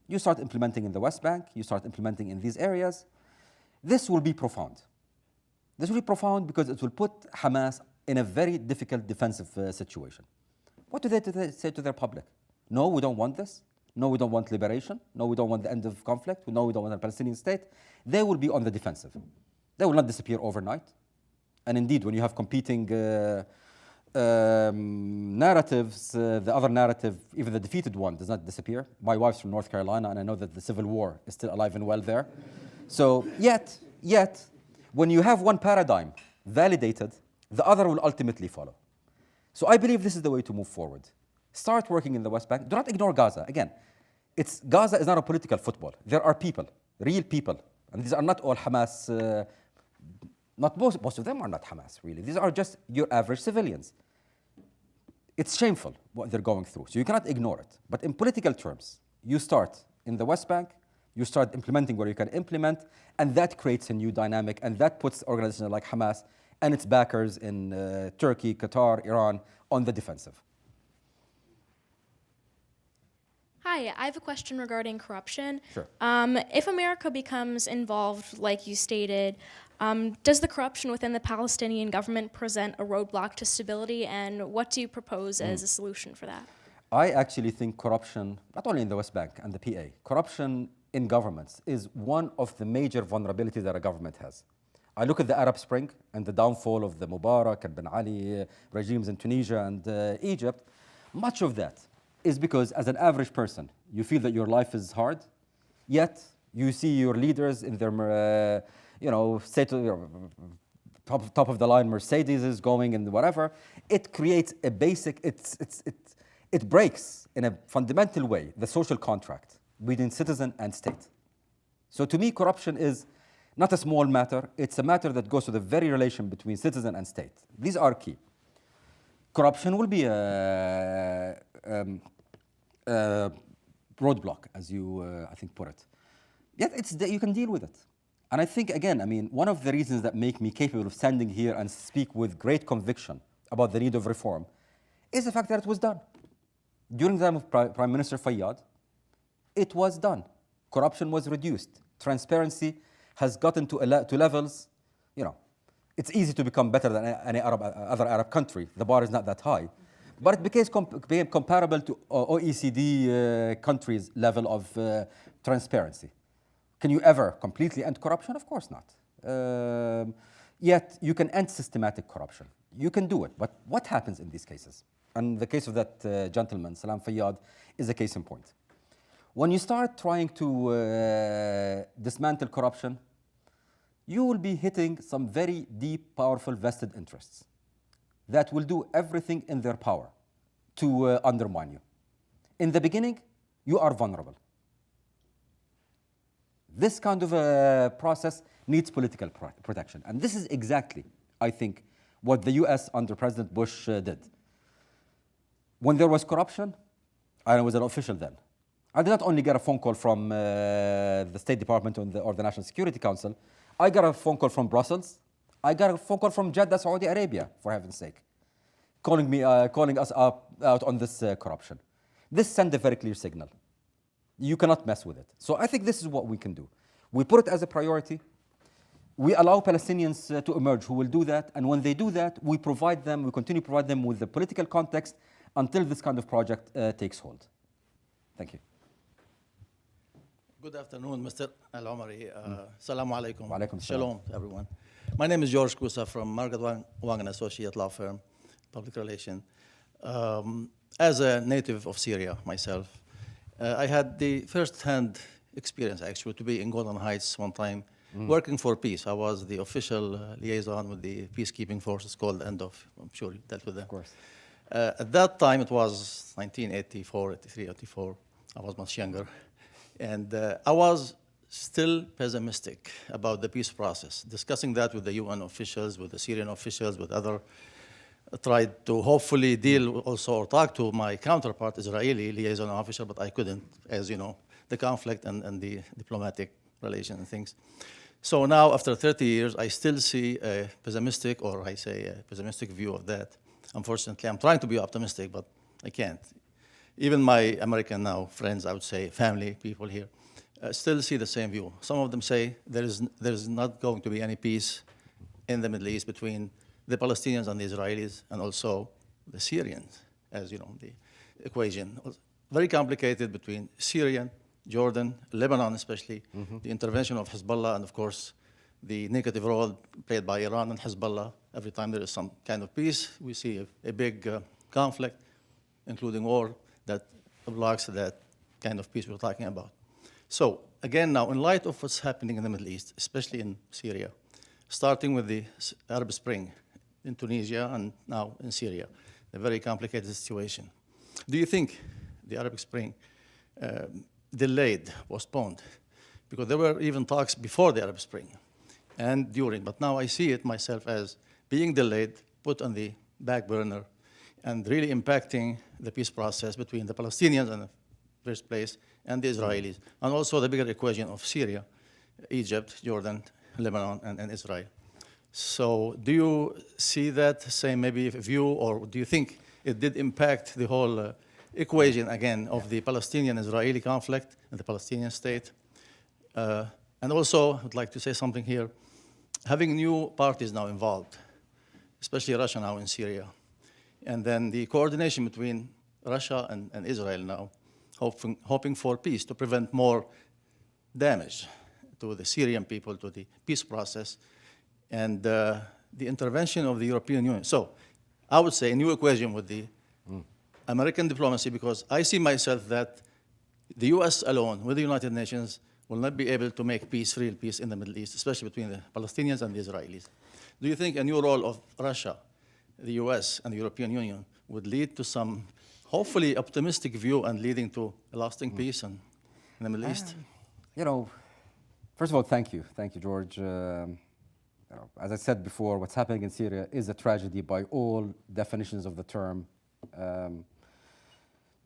You start implementing in the West Bank, you start implementing in these areas. This will be profound. This will be profound because it will put Hamas in a very difficult defensive situation. What do they say to their public? No, we don't want this. No, we don't want liberation. No, we don't want the end of conflict. No, we don't want a Palestinian state. They will be on the defensive. They will not disappear overnight. And indeed, when you have competing narratives, the other narrative, even the defeated one, does not disappear. My wife's from North Carolina, and I know that the Civil War is still alive and well there. So yet, when you have one paradigm validated, the other will ultimately follow. So I believe this is the way to move forward. Start working in the West Bank. Do not ignore Gaza. Again, Gaza is not a political football. There are people, real people. And these are not all Hamas, most of them are not Hamas, really. These are just your average civilians. It's shameful what they're going through, so you cannot ignore it. But in political terms, you start in the West Bank, you start implementing where you can implement, and that creates a new dynamic, and that puts organizations like Hamas and its backers in Turkey, Qatar, Iran on the defensive. Hi, I have a question regarding corruption. Sure. If America becomes involved, like you stated, does the corruption within the Palestinian government present a roadblock to stability, and what do you propose as a solution for that? I actually think corruption, not only in the West Bank and the PA, corruption in governments is one of the major vulnerabilities that a government has. I look at the Arab Spring and the downfall of the Mubarak and Ben Ali regimes in Tunisia and Egypt. Much of that is because, as an average person, you feel that your life is hard, yet you see your leaders in their, top of the line Mercedes is going and whatever. It creates a basic, it breaks in a fundamental way the social contract between citizen and state. So to me, corruption is not a small matter. It's a matter that goes to the very relation between citizen and state. These are key. Corruption will be a roadblock, as you, I think, put it. Yet you can deal with it. And I think, again, one of the reasons that make me capable of standing here and speak with great conviction about the need of reform is the fact that it was done. During the time of Prime Minister Fayyad, it was done. Corruption was reduced. Transparency has gotten to levels, it's easy to become better than any other Arab country. The bar is not that high. But it became comparable to OECD countries' level of transparency. Can you ever completely end corruption? Of course not. Yet you can end systematic corruption. You can do it, but what happens in these cases? And the case of that gentleman, Salam Fayyad, is a case in point. When you start trying to dismantle corruption, you will be hitting some very deep, powerful vested interests that will do everything in their power to undermine you. In the beginning, you are vulnerable. This kind of a process needs political protection. And this is exactly, I think, what the US under President Bush did. When there was corruption, I was an official then. I did not only get a phone call from the State Department or the National Security Council, I got a phone call from Brussels. I got a phone call from Jeddah, Saudi Arabia, for heaven's sake, calling us out on this corruption. This sent a very clear signal. You cannot mess with it. So I think this is what we can do. We put it as a priority. We allow Palestinians to emerge who will do that. And when they do that, we continue to provide them with the political context until this kind of project takes hold. Thank you. Good afternoon, Mr. al-Omari. Assalamu alaikum. Wa alaikum Shalom, everyone. My name is George Kusa from Margaret Wang & Associate Law Firm, Public Relations. As a native of Syria myself, I had the first-hand experience, actually, to be in Golden Heights one time, working for peace. I was the official liaison with the peacekeeping forces called ENDOF. I'm sure you dealt with them. Of course. At that time, it was 1984, 83, 84. I was much younger. And I was still pessimistic about the peace process, discussing that with the UN officials, with the Syrian officials, with other. Tried to hopefully deal also or talk to my counterpart, Israeli liaison officer, but I couldn't, as you know, the conflict and the diplomatic relations and things. So now, after 30 years, I still see a pessimistic, or I say a pessimistic view of that. Unfortunately, I'm trying to be optimistic, but I can't. Even my American now friends, I would say, family, people here, still see the same view. Some of them say there is not going to be any peace in the Middle East between the Palestinians and the Israelis, and also the Syrians, as you know, the equation. Very complicated between Syria, Jordan, Lebanon especially, the intervention of Hezbollah, and of course, the negative role played by Iran and Hezbollah. Every time there is some kind of peace, we see a big conflict, including war, that blocks that kind of peace we're talking about. So again now, in light of what's happening in the Middle East, especially in Syria, starting with the Arab Spring in Tunisia and now in Syria, a very complicated situation. Do you think the Arab Spring delayed, postponed? Because there were even talks before the Arab Spring and during, but now I see it myself as being delayed, put on the back burner, and really impacting the peace process between the Palestinians in the first place and the Israelis, and also the bigger equation of Syria, Egypt, Jordan, Lebanon, and Israel. So do you see that same maybe view, or do you think it did impact the whole equation, again, of the Palestinian-Israeli conflict and the Palestinian state? And also, I'd like to say something here. Having new parties now involved, especially Russia now in Syria, and then the coordination between Russia and Israel now, hoping for peace to prevent more damage to the Syrian people, to the peace process, and the intervention of the European Union. So I would say a new equation with the American diplomacy, because I see myself that the US alone, with the United Nations, will not be able to make peace, real peace in the Middle East, especially between the Palestinians and the Israelis. Do you think a new role of Russia, the US, and the European Union would lead to some, hopefully, optimistic view and leading to a lasting peace in the Middle East? You know, first of all, thank you. Thank you, George. As I said before, what's happening in Syria is a tragedy by all definitions of the term.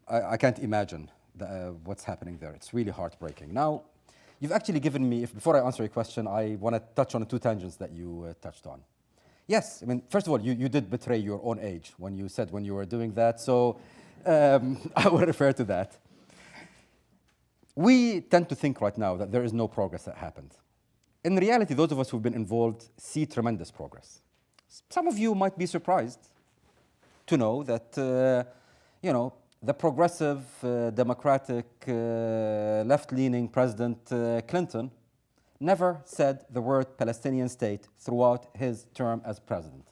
I can't imagine what's happening there. It's really heartbreaking. Now, you've actually given me, before I answer your question, I want to touch on the two tangents that you touched on. Yes, I mean, first of all, you did betray your own age when you said when you were doing that, so I will refer to that. We tend to think right now that there is no progress that happened. In reality, those of us who've been involved see tremendous progress. Some of you might be surprised to know that, you know, the progressive, democratic, left-leaning President Clinton never said the word Palestinian state throughout his term as president.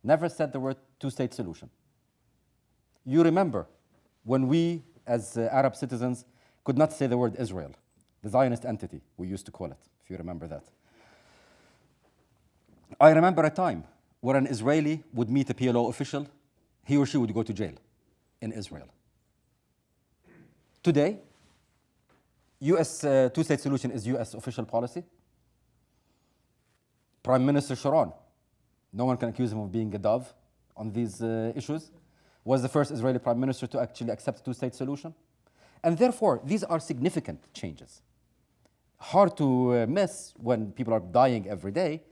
Never said the word two-state solution. You remember when we, as Arab citizens, could not say the word Israel, the Zionist entity, we used to call it, if you remember that. I remember a time where an Israeli would meet a PLO official, he or she would go to jail in Israel. Today, U.S. Two-state solution is U.S. official policy. Prime Minister Sharon, no one can accuse him of being a dove on these issues, was the first Israeli prime minister to actually accept a two-state solution. And therefore, these are significant changes. Hard to miss when people are dying every day,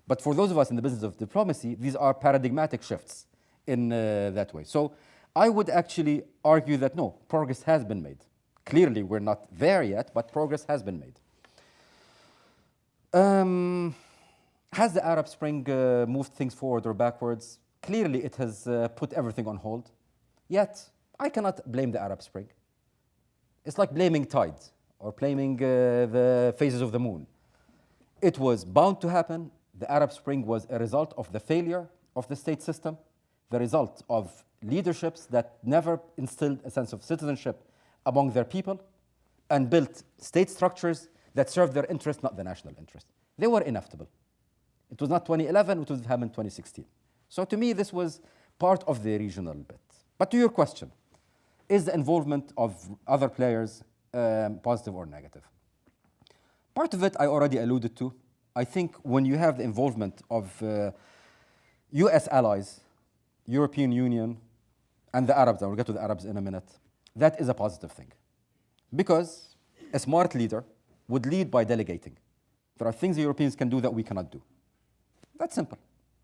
but for those of us in the business of diplomacy, these are paradigmatic shifts in that way. So I would actually argue that no, progress has been made. Clearly, we're not there yet, but progress has been made. Has the Arab Spring moved things forward or backwards? Clearly, it has put everything on hold. Yet, I cannot blame the Arab Spring. It's like blaming tides or blaming the phases of the moon. It was bound to happen. The Arab Spring was a result of the failure of the state system, the result of leaderships that never instilled a sense of citizenship among their people and built state structures that served their interest, not the national interest. They were inevitable. It was not 2011, it would have happened 2016. So to me, this was part of the regional bit. But to your question, is the involvement of other players positive or negative? Part of it I already alluded to. I think when you have the involvement of US allies, European Union, and the Arabs, I will get to the Arabs in a minute, that is a positive thing. Because a smart leader would lead by delegating. There are things the Europeans can do that we cannot do. That's simple.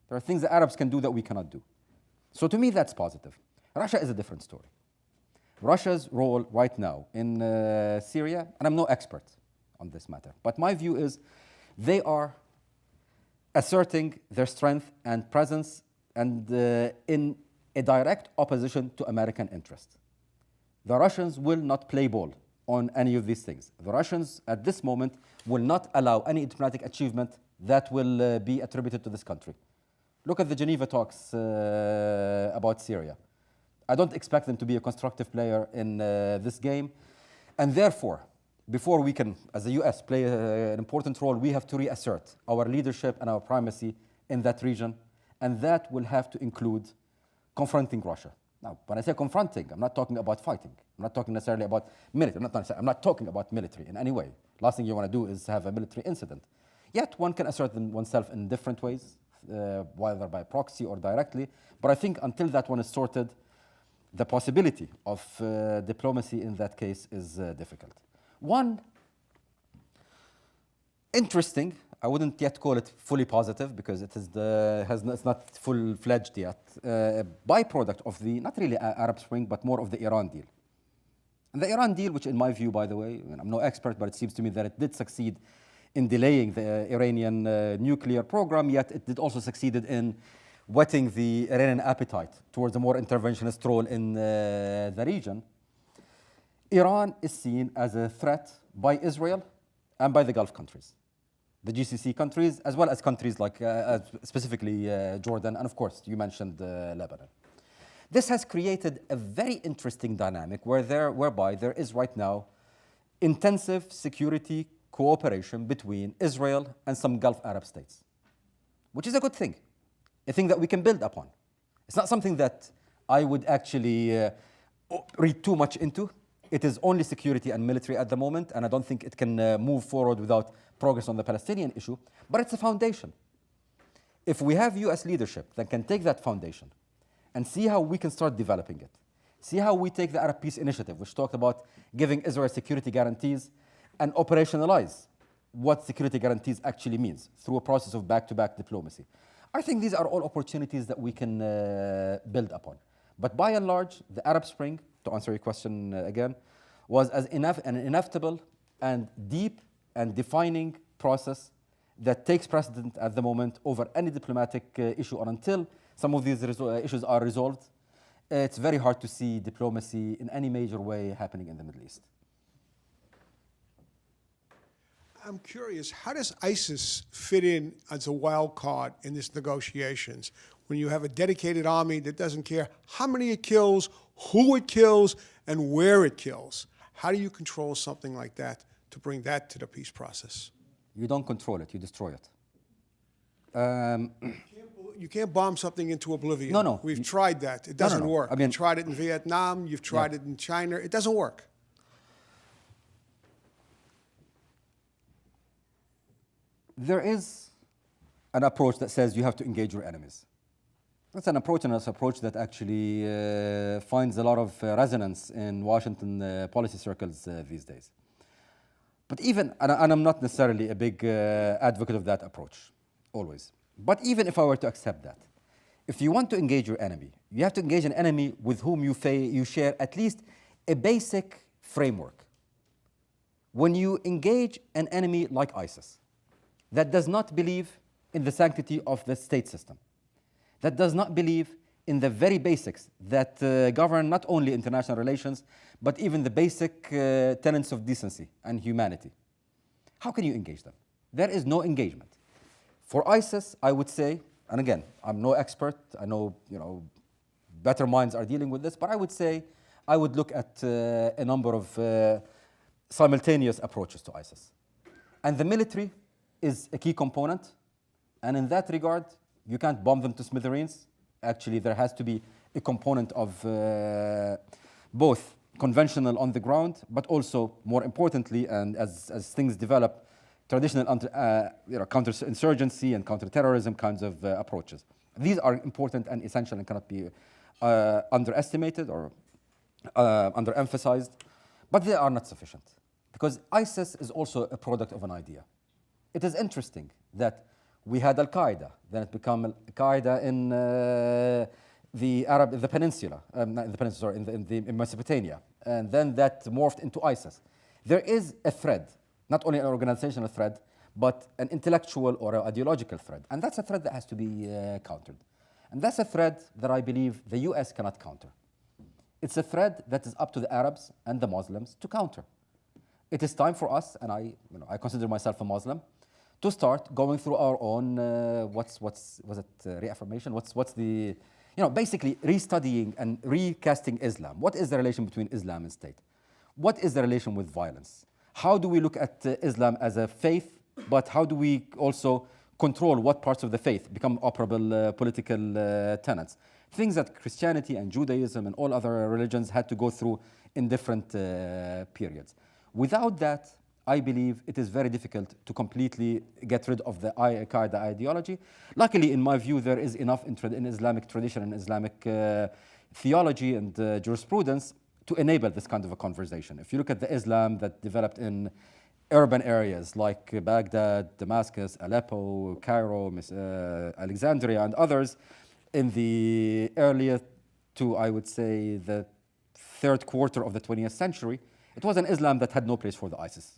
There are things the Arabs can do that we cannot do. So to me, that's positive. Russia is a different story. Russia's role right now in Syria, and I'm no expert on this matter, but my view is they are asserting their strength and presence and in a direct opposition to American interests. The Russians will not play ball on any of these things. The Russians at this moment will not allow any diplomatic achievement that will be attributed to this country. Look at the Geneva talks about Syria. I don't expect them to be a constructive player in this game. And therefore, before we can, as the US, play an important role, we have to reassert our leadership and our primacy in that region. And that will have to include confronting Russia. Now, when I say confronting, I'm not talking about fighting. I'm not talking necessarily about military. I'm not talking about military in any way. Last thing you want to do is have a military incident. Yet one can assert oneself in different ways, whether by proxy or directly. But I think until that one is sorted, the possibility of diplomacy in that case is difficult. One interesting, I wouldn't yet call it fully positive because it is it's not full-fledged yet, byproduct of the, not really Arab Spring, but more of the Iran deal. And the Iran deal, which in my view, by the way, I'm no expert, but it seems to me that it did succeed in delaying the Iranian nuclear program, yet it did also succeeded in whetting the Iranian appetite towards a more interventionist role in the region. Iran is seen as a threat by Israel and by the Gulf countries, the GCC countries, as well as countries like specifically Jordan, and of course, you mentioned Lebanon. This has created a very interesting dynamic whereby there is right now intensive security cooperation between Israel and some Gulf Arab states, which is a good thing, a thing that we can build upon. It's not something that I would actually read too much into. It is only security and military at the moment, and I don't think it can move forward without progress on the Palestinian issue, but it's a foundation. If we have US leadership that can take that foundation and see how we can start developing it, see how we take the Arab Peace Initiative, which talked about giving Israel security guarantees, and operationalize what security guarantees actually means through a process of back-to-back diplomacy. I think these are all opportunities that we can build upon. But by and large, the Arab Spring, to answer your question again, was an inevitable and deep and defining process that takes precedent at the moment over any diplomatic issue, or until some of these issues are resolved, it's very hard to see diplomacy in any major way happening in the Middle East. I'm curious, how does ISIS fit in as a wild card in these negotiations when you have a dedicated army that doesn't care how many it kills, who it kills, and where it kills? How do you control something like that to bring that to the peace process? You don't control it, you destroy it. You can't bomb something into oblivion. No. We've tried that. It doesn't work. I mean, you've tried it in Vietnam. You've tried it in China. It doesn't work. There is an approach that says you have to engage your enemies. That's an approach, and it's an approach that actually finds a lot of resonance in Washington policy circles these days. But even, and I'm not necessarily a big advocate of that approach, always. But even if I were to accept that, if you want to engage your enemy, you have to engage an enemy with whom you share at least a basic framework. When you engage an enemy like ISIS, that does not believe in the sanctity of the state system, that does not believe in the very basics that govern not only international relations, but even the basic tenets of decency and humanity, how can you engage them? There is no engagement. For ISIS, I would say, and again, I'm no expert, I know, better minds are dealing with this, but I would say I would look at a number of simultaneous approaches to ISIS. And the military is a key component, and in that regard, you can't bomb them to smithereens. Actually, there has to be a component of both conventional on the ground, but also, more importantly, and as things develop, traditional counterinsurgency and counterterrorism kinds of approaches. These are important and essential and cannot be underestimated or underemphasized, but they are not sufficient, because ISIS is also a product of an idea. It is interesting that we had Al-Qaeda, then it became Al-Qaeda in the peninsula, in Mesopotamia, and then that morphed into ISIS. There is a thread, not only an organizational thread, but an intellectual or an ideological thread, and that's a thread that has to be countered. And that's a thread that I believe the US cannot counter. It's a thread that is up to the Arabs and the Muslims to counter. It is time for us, and I consider myself a Muslim, to start going through our own, reaffirmation? What's the, basically restudying and recasting Islam. What is the relation between Islam and state? What is the relation with violence? How do we look at Islam as a faith, but how do we also control what parts of the faith become operable political tenets? Things that Christianity and Judaism and all other religions had to go through in different periods. Without that, I believe it is very difficult to completely get rid of the Al-Qaeda ideology. Luckily, in my view, there is enough in Islamic tradition and Islamic theology and jurisprudence to enable this kind of a conversation. If you look at the Islam that developed in urban areas like Baghdad, Damascus, Aleppo, Cairo, Alexandria, and others, in the earlier to, I would say, the third quarter of the 20th century, it was an Islam that had no place for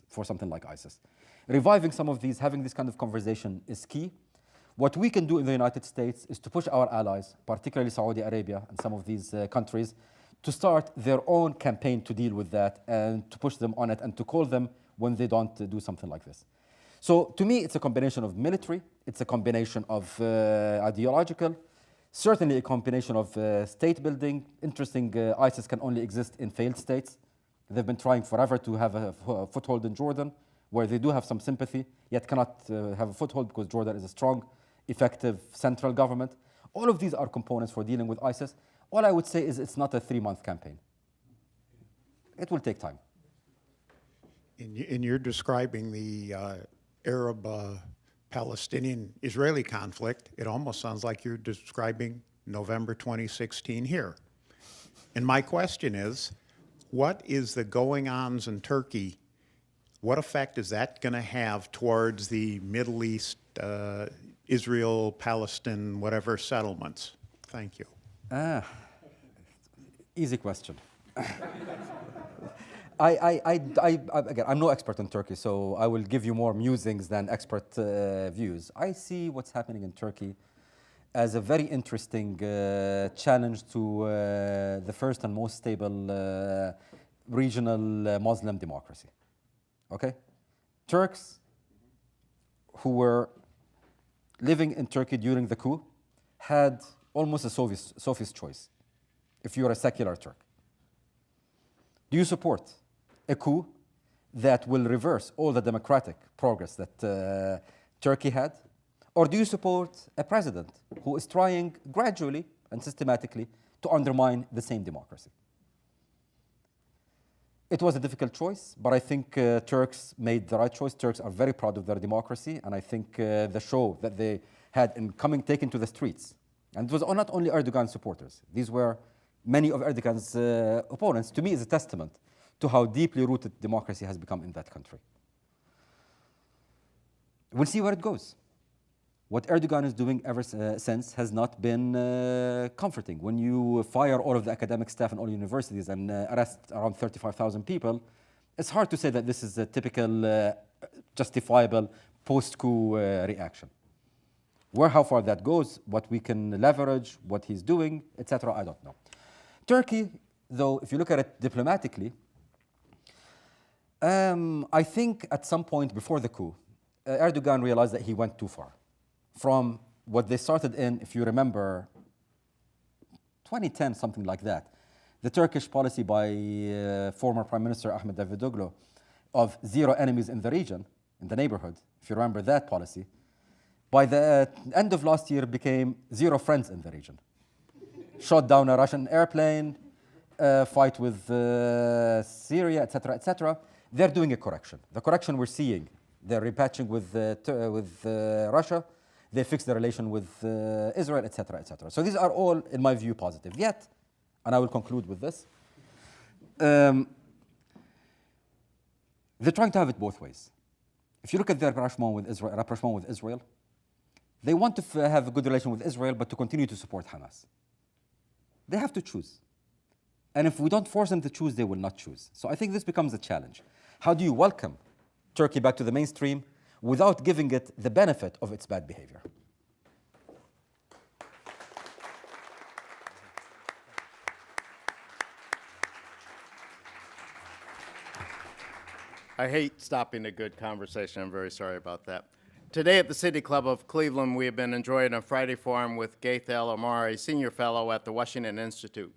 for something like ISIS. Reviving some of these, having this kind of conversation is key. What we can do in the United States is to push our allies, particularly Saudi Arabia and some of these countries, to start their own campaign to deal with that and to push them on it and to call them when they don't do something like this. So to me, it's a combination of military, it's a combination of ideological, certainly a combination of state building. Interesting, ISIS can only exist in failed states. They've been trying forever to have a foothold in Jordan, where they do have some sympathy, yet cannot have a foothold because Jordan is a strong, effective central government. All of these are components for dealing with ISIS. All I would say is it's not a 3-month campaign. It will take time. In your describing the Arab-Palestinian-Israeli conflict, it almost sounds like you're describing November 2016 here. And my question is, what is the going-ons in Turkey? What effect is that going to have towards the Middle East, Israel, Palestine, whatever settlements? Thank you. Easy question. Again, I'm no expert on Turkey, so I will give you more musings than expert views. I see what's happening in Turkey as a very interesting challenge to the first and most stable regional Muslim democracy. Okay? Turks who were living in Turkey during the coup had almost a Sophie's choice if you're a secular Turk. Do you support a coup that will reverse all the democratic progress that Turkey had? Or do you support a president who is trying gradually and systematically to undermine the same democracy? It was a difficult choice, but I think Turks made the right choice. Turks are very proud of their democracy, and I think the show that they had in taken to the streets, and it was not only Erdogan supporters, these were many of Erdogan's opponents, to me is a testament to how deeply rooted democracy has become in that country. We'll see where it goes. What Erdogan is doing ever since has not been comforting. When you fire all of the academic staff in all universities and arrest around 35,000 people, it's hard to say that this is a typical justifiable post-coup reaction. How far that goes, what we can leverage, what he's doing, etc., I don't know. Turkey, though, if you look at it diplomatically, I think at some point before the coup, Erdogan realized that he went too far. From what they started in, if you remember, 2010, something like that, the Turkish policy by former Prime Minister Ahmet Davutoglu of zero enemies in the region, in the neighborhood, if you remember that policy, by the end of last year became zero friends in the region. Shot down a Russian airplane, fight with Syria, etc., etc. They're doing a correction. The correction we're seeing, they're repatching with Russia. They fixed the relation with Israel, etc., etc. So these are all, in my view, positive. Yet, and I will conclude with this, they're trying to have it both ways. If you look at their rapprochement with Israel, they want to have a good relation with Israel, but to continue to support Hamas. They have to choose. And if we don't force them to choose, they will not choose. So I think this becomes a challenge. How do you welcome Turkey back to the mainstream without giving it the benefit of its bad behavior? I hate stopping a good conversation. I'm very sorry about that. Today at the City Club of Cleveland, we have been enjoying a Friday forum with Ghaith al-Omari, Senior Fellow at the Washington Institute.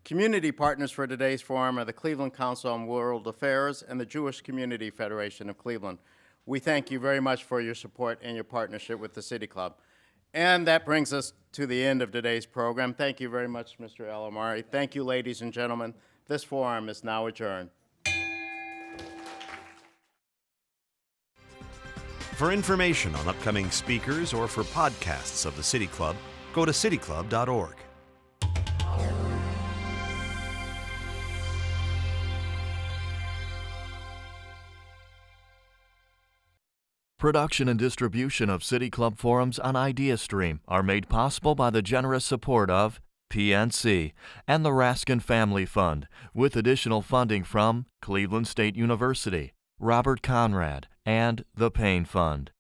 Community partners for today's forum are the Cleveland Council on World Affairs and the Jewish Community Federation of Cleveland. We thank you very much for your support and your partnership with the City Club. And that brings us to the end of today's program. Thank you very much, Mr. al-Omari. Thank you, ladies and gentlemen. This forum is now adjourned. For information on upcoming speakers or for podcasts of the City Club, go to cityclub.org. Production and distribution of City Club forums on IdeaStream are made possible by the generous support of PNC and the Raskind Family Fund, with additional funding from Cleveland State University, Robert Conrad, and the Payne Fund.